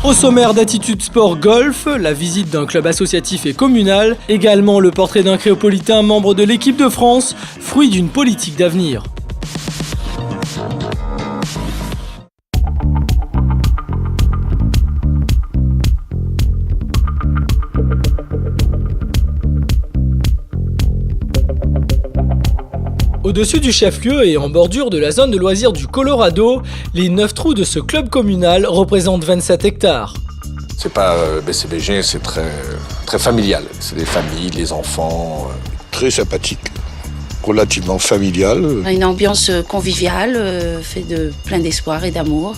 Au sommaire d'Attitude Sport Golf, la visite d'un club associatif et communal, également le portrait d'un créopolitain membre de l'équipe de France, fruit d'une politique d'avenir. Au-dessus du chef-lieu et en bordure de la zone de loisirs du Colorado, les 9 trous de ce club communal représentent 27 hectares. C'est pas BCBG, c'est très familial. C'est des familles, les enfants. Très sympathique, relativement familial. Une ambiance conviviale, faite de plein d'espoir et d'amour.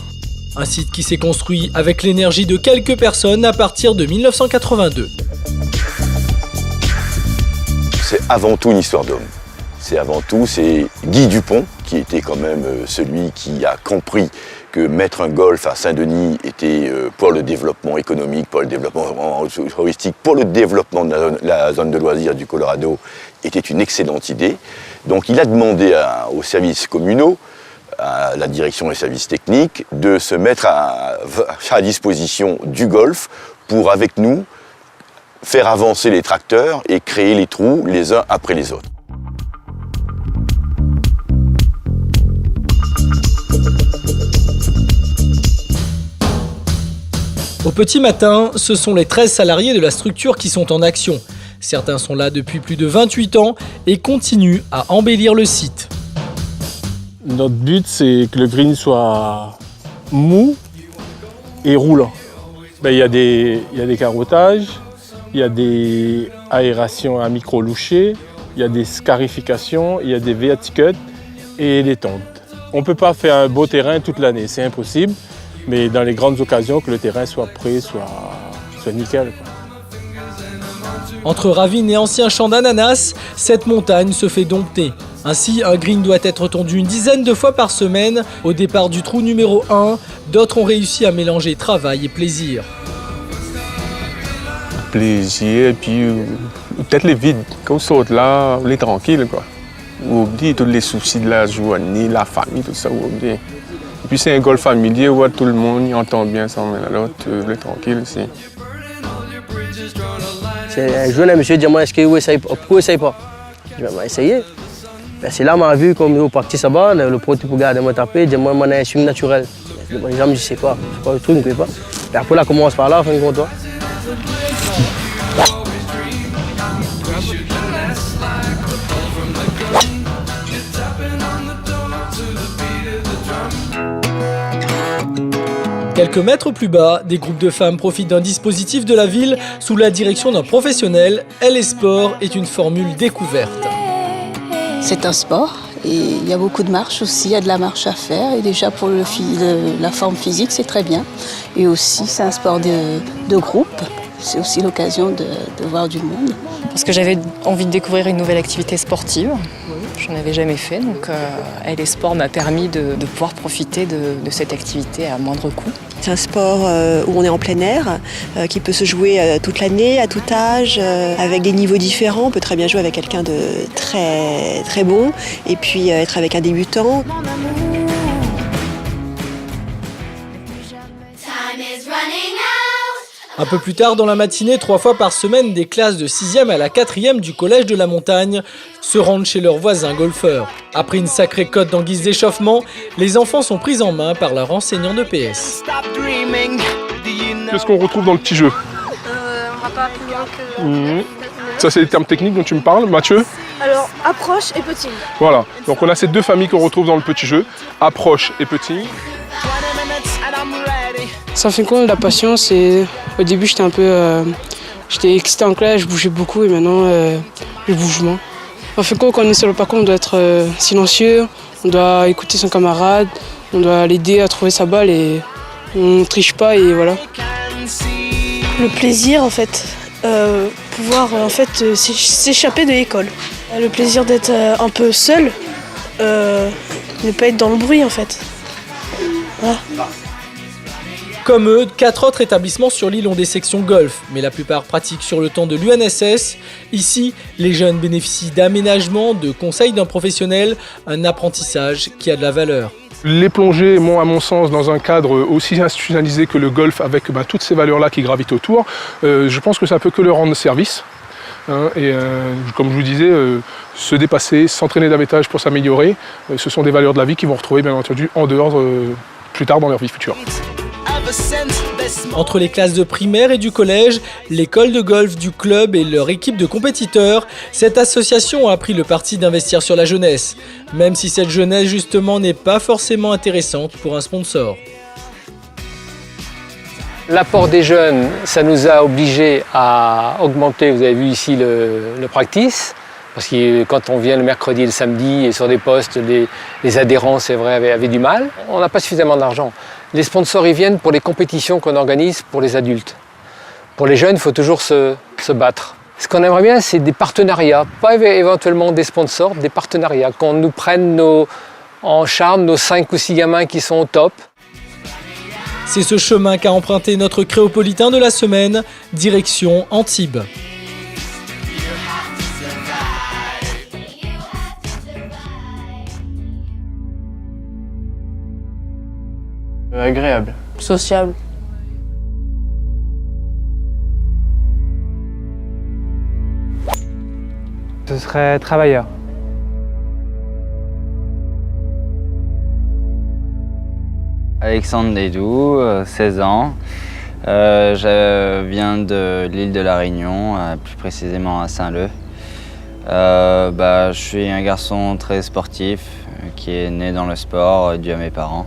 Un site qui s'est construit avec l'énergie de quelques personnes à partir de 1982. C'est avant tout une histoire d'homme. C'est Guy Dupont, qui était quand même celui qui a compris que mettre un golf à Saint-Denis était pour le développement économique, pour le développement touristique, pour le développement de la zone de loisirs du Colorado, était une excellente idée. Donc il a demandé aux services communaux, à la direction des services techniques, de se mettre à disposition du golf pour, avec nous, faire avancer les tracteurs et créer les trous les uns après les autres. Au petit matin, ce sont les 13 salariés de la structure qui sont en action. Certains sont là depuis plus de 28 ans et continuent à embellir le site. Notre but, c'est que le green soit mou et roulant. Il y a des carottages, il y a des aérations à micro-loucher, il y a des scarifications, il y a des verticuts et des tontes. On ne peut pas faire un beau terrain toute l'année, c'est impossible. Mais dans les grandes occasions, que le terrain soit prêt, soit nickel. Entre ravines et anciens champs d'ananas, cette montagne se fait dompter. Ainsi, un green doit être tondu une dizaine de fois par semaine. Au départ du trou numéro 1, d'autres ont réussi à mélanger travail et plaisir. Plaisir, et puis peut-être les vides. Quand on saute là, on est tranquille, quoi. On oublie tous les soucis de la journée, la famille, tout ça, on oublie. Et puis c'est un golf familier où tout le monde y entend bien sans l'un à l'autre, on est tranquille aussi. C'est un jeune monsieur qui dit moi, pourquoi vous essayez pas? Je vais essayer. C'est là m'a vu comme au parti ça-bas, le produit pour garder moi taper, dit moi on a un swing naturel. Je sais pas, c'est pas le truc, je ne sais pas. Et après là commence par là, fin de compte. Quelques mètres plus bas, des groupes de femmes profitent d'un dispositif de la ville sous la direction d'un professionnel. LA Sport est une formule découverte. C'est un sport et il y a beaucoup de marches aussi, il y a de la marche à faire. Et déjà pour la forme physique, c'est très bien. Et aussi, c'est un sport de groupe. C'est aussi l'occasion de voir du monde. Parce que j'avais envie de découvrir une nouvelle activité sportive. Je n'en avais jamais fait, donc LA Sport m'a permis de pouvoir profiter de cette activité à moindre coût. C'est un sport où on est en plein air, qui peut se jouer toute l'année, à tout âge, avec des niveaux différents. On peut très bien jouer avec quelqu'un de très, très bon et puis être avec un débutant. Un peu plus tard dans la matinée, 3 fois par semaine, des classes de 6e à la 4e du collège de la montagne se rendent chez leurs voisins golfeurs. Après une sacrée cote en guise d'échauffement, les enfants sont pris en main par leur enseignant de PS. Qu'est-ce qu'on retrouve dans le petit jeu? On va pas plus loin que... Ça, c'est les termes techniques dont tu me parles, Mathieu? Alors, approche et putting. Voilà, donc on a ces deux familles qu'on retrouve dans le petit jeu, approche et putting. Ça fait quoi la patience et au début j'étais un peu j'étais excité en classe, je bougeais beaucoup et maintenant je bouge moins. Ça fait quoi quand on est sur le parcours, on doit être silencieux, on doit écouter son camarade, on doit l'aider à trouver sa balle et on ne triche pas et voilà. Le plaisir en fait, pouvoir en fait s'échapper de l'école. Le plaisir d'être un peu seul, ne pas être dans le bruit en fait. Voilà. Comme eux, 4 autres établissements sur l'île ont des sections golf, mais la plupart pratiquent sur le temps de l'UNSS. Ici, les jeunes bénéficient d'aménagements, de conseils d'un professionnel, un apprentissage qui a de la valeur. Les plonger, à mon sens, dans un cadre aussi institutionnalisé que le golf, avec toutes ces valeurs-là qui gravitent autour, je pense que ça ne peut que leur rendre service. Et comme je vous disais, se dépasser, s'entraîner davantage pour s'améliorer, ce sont des valeurs de la vie qu'ils vont retrouver bien entendu en dehors plus tard dans leur vie future. Entre les classes de primaire et du collège, l'école de golf du club et leur équipe de compétiteurs, cette association a pris le parti d'investir sur la jeunesse, même si cette jeunesse justement n'est pas forcément intéressante pour un sponsor. L'apport des jeunes, ça nous a obligés à augmenter, vous avez vu ici le practice, parce que quand on vient le mercredi et le samedi et sur des postes, les adhérents, c'est vrai, avaient du mal. On n'a pas suffisamment d'argent. Les sponsors, ils viennent pour les compétitions qu'on organise pour les adultes. Pour les jeunes, il faut toujours se battre. Ce qu'on aimerait bien, c'est des partenariats, pas éventuellement des sponsors, des partenariats, qu'on nous prenne en charge nos 5 ou 6 gamins qui sont au top. C'est ce chemin qu'a emprunté notre créopolitain de la semaine, direction Antibes. Agréable. Sociable. Ce serait travailleur. Alexandre Dédou, 16 ans. Je viens de l'île de la Réunion, plus précisément à Saint-Leu. Je suis un garçon très sportif qui est né dans le sport dû à mes parents.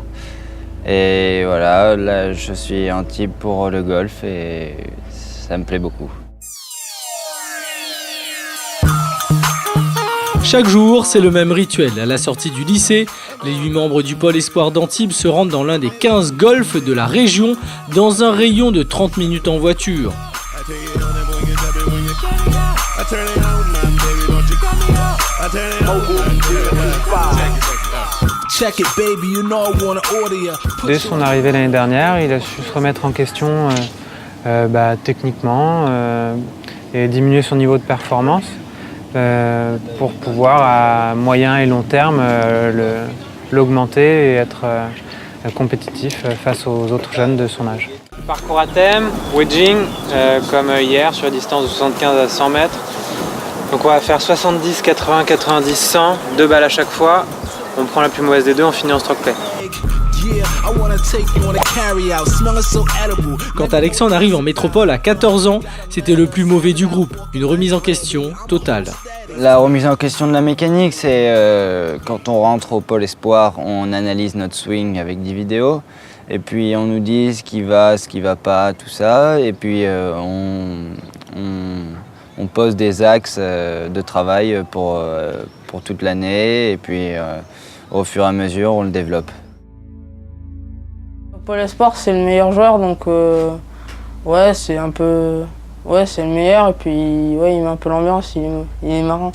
Et voilà, là je suis à Antibes pour le golf et ça me plaît beaucoup. Chaque jour, c'est le même rituel. À la sortie du lycée, les 8 membres du pôle espoir d'Antibes se rendent dans l'un des 15 golfs de la région, dans un rayon de 30 minutes en voiture. Dès son arrivée l'année dernière, il a su se remettre en question techniquement et diminuer son niveau de performance pour pouvoir à moyen et long terme l'augmenter et être compétitif face aux autres jeunes de son âge. Parcours à thème, wedging, comme hier sur la distance de 75 à 100 mètres. Donc on va faire 70, 80, 90, 100, 2 balles à chaque fois. On prend la plus mauvaise des deux, on finit en stroke play. Quand Alexandre arrive en métropole à 14 ans, c'était le plus mauvais du groupe. Une remise en question totale. La remise en question de la mécanique, c'est quand on rentre au pôle espoir, on analyse notre swing avec des vidéos. Et puis on nous dit ce qui va pas, tout ça. Et puis on pose des axes de travail pour toute l'année. Et puis au fur et à mesure, on le développe. Au pôle espoir, c'est le meilleur joueur, donc c'est un peu... Ouais, c'est le meilleur, et puis il met un peu l'ambiance, il est marrant.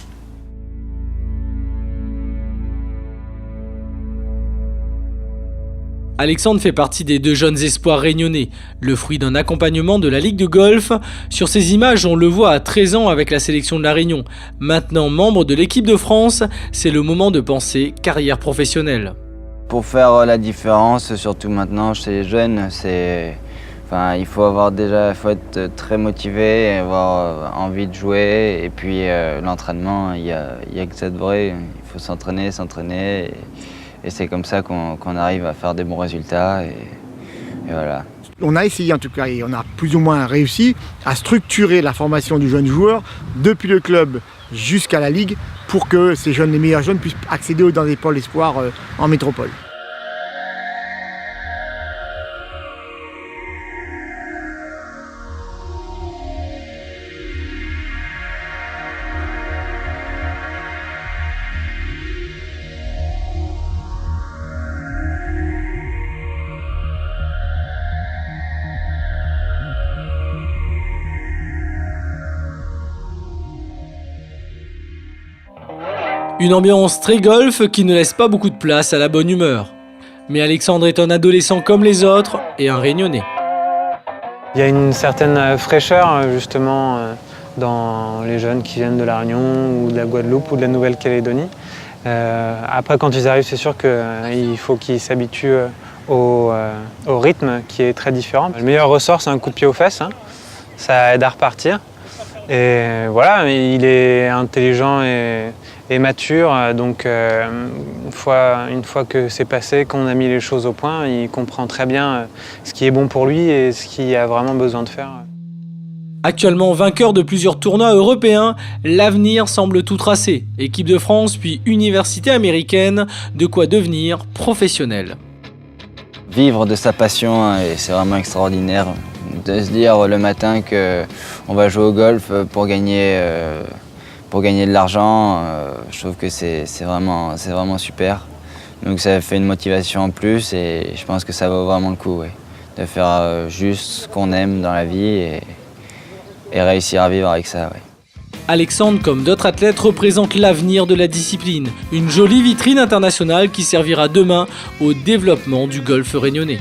Alexandre fait partie des 2 jeunes espoirs réunionnais, le fruit d'un accompagnement de la Ligue de golf. Sur ces images, on le voit à 13 ans avec la sélection de la Réunion. Maintenant membre de l'équipe de France, c'est le moment de penser carrière professionnelle. Pour faire la différence, surtout maintenant chez les jeunes, il faut être très motivé, avoir envie de jouer. Et puis l'entraînement, il y a que ça de vrai. Il faut s'entraîner. Et c'est comme ça qu'on arrive à faire des bons résultats. Et voilà. On a essayé en tout cas, et on a plus ou moins réussi à structurer la formation du jeune joueur depuis le club jusqu'à la Ligue pour que les meilleurs jeunes puissent accéder dans des pôles espoirs en métropole. Une ambiance très golf qui ne laisse pas beaucoup de place à la bonne humeur. Mais Alexandre est un adolescent comme les autres et un Réunionnais. Il y a une certaine fraîcheur justement dans les jeunes qui viennent de la Réunion ou de la Guadeloupe ou de la Nouvelle-Calédonie. Après, quand ils arrivent, c'est sûr qu'il faut qu'ils s'habituent au rythme qui est très différent. Le meilleur ressort, c'est un coup de pied aux fesses. Hein. Ça aide à repartir. Et voilà, il est intelligent et mature. Donc, une fois que c'est passé, qu'on a mis les choses au point, il comprend très bien ce qui est bon pour lui et ce qu'il a vraiment besoin de faire. Actuellement vainqueur de plusieurs tournois européens, l'avenir semble tout tracé. Équipe de France puis université américaine, de quoi devenir professionnel. Vivre de sa passion, c'est vraiment extraordinaire. De se dire le matin qu'on va jouer au golf pour gagner de l'argent, je trouve que c'est vraiment super. Donc ça fait une motivation en plus et je pense que ça vaut vraiment le coup, ouais, de faire juste ce qu'on aime dans la vie et réussir à vivre avec ça. Ouais. Alexandre, comme d'autres athlètes, représente l'avenir de la discipline. Une jolie vitrine internationale qui servira demain au développement du golf réunionnais.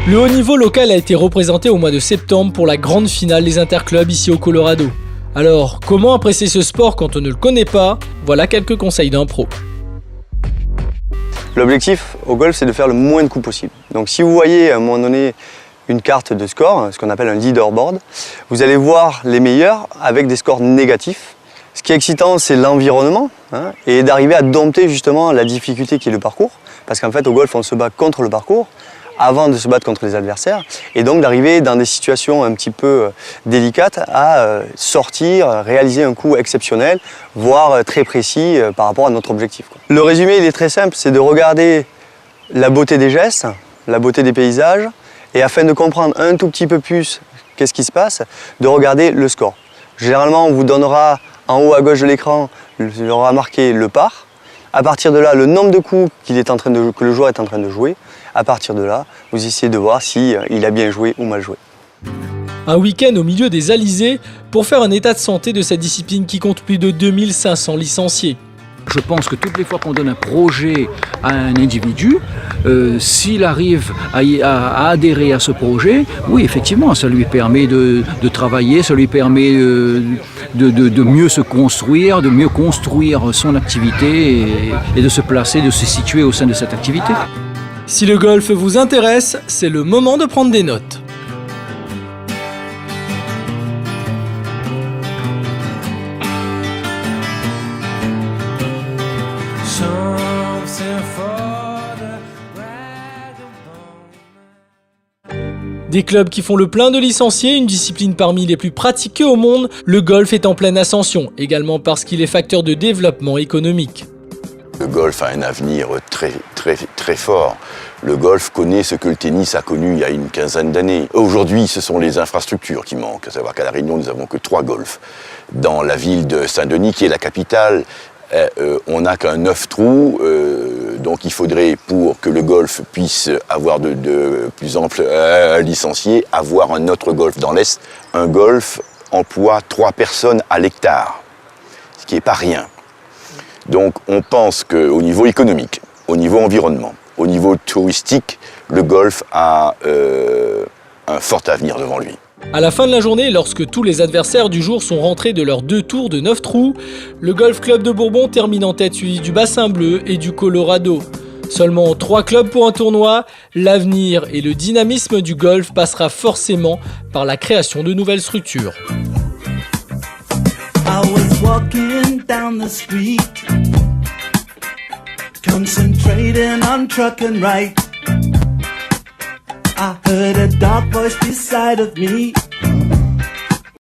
Le haut niveau local a été représenté au mois de septembre pour la grande finale des interclubs ici au Colorado. Alors, comment apprécier ce sport quand on ne le connaît pas? Voilà quelques conseils d'un pro. L'objectif au golf, c'est de faire le moins de coups possible. Donc si vous voyez à un moment donné une carte de score, ce qu'on appelle un leaderboard, vous allez voir les meilleurs avec des scores négatifs. Ce qui est excitant, c'est l'environnement et d'arriver à dompter justement la difficulté qui est le parcours. Parce qu'en fait, au golf, on se bat contre le parcours avant de se battre contre les adversaires, et donc d'arriver dans des situations un petit peu délicates à sortir, réaliser un coup exceptionnel, voire très précis par rapport à notre objectif. Le résumé, il est très simple, c'est de regarder la beauté des gestes, la beauté des paysages, et afin de comprendre un tout petit peu plus qu'est-ce qui se passe, de regarder le score. Généralement, on vous donnera en haut à gauche de l'écran, il aura marqué le par. À partir de là, le nombre de coups que le joueur est en train de jouer. À partir de là, vous essayez de voir s'il a bien joué ou mal joué. Un week-end au milieu des alizés pour faire un état de santé de cette discipline qui compte plus de 2500 licenciés. Je pense que toutes les fois qu'on donne un projet à un individu, s'il arrive à adhérer à ce projet, oui, effectivement, ça lui permet de travailler, ça lui permet de mieux se construire, de mieux construire son activité et de se placer, de se situer au sein de cette activité. Si le golf vous intéresse, c'est le moment de prendre des notes. Des clubs qui font le plein de licenciés, une discipline parmi les plus pratiquées au monde, le golf est en pleine ascension, également parce qu'il est facteur de développement économique. Le golf a un avenir très fort. Le golf connaît ce que le tennis a connu il y a une quinzaine d'années. Aujourd'hui, ce sont les infrastructures qui manquent. À savoir qu'à La Réunion, nous n'avons que 3 golfs. Dans la ville de Saint-Denis, qui est la capitale, on n'a qu'un 9 trous. Donc il faudrait, pour que le golf puisse avoir de plus amples licenciés, avoir un autre golf dans l'Est. Un golf emploie 3 personnes à l'hectare, ce qui n'est pas rien. Donc on pense qu'au niveau économique, au niveau environnement, au niveau touristique, le golf a un fort avenir devant lui. À la fin de la journée, lorsque tous les adversaires du jour sont rentrés de leurs 2 tours de 9 trous, le Golf Club de Bourbon termine en tête, suivi du Bassin Bleu et du Colorado. Seulement 3 clubs pour un tournoi, l'avenir et le dynamisme du golf passera forcément par la création de nouvelles structures. I was walking down the street, concentrating on truck and right. I heard a dark voice beside of me.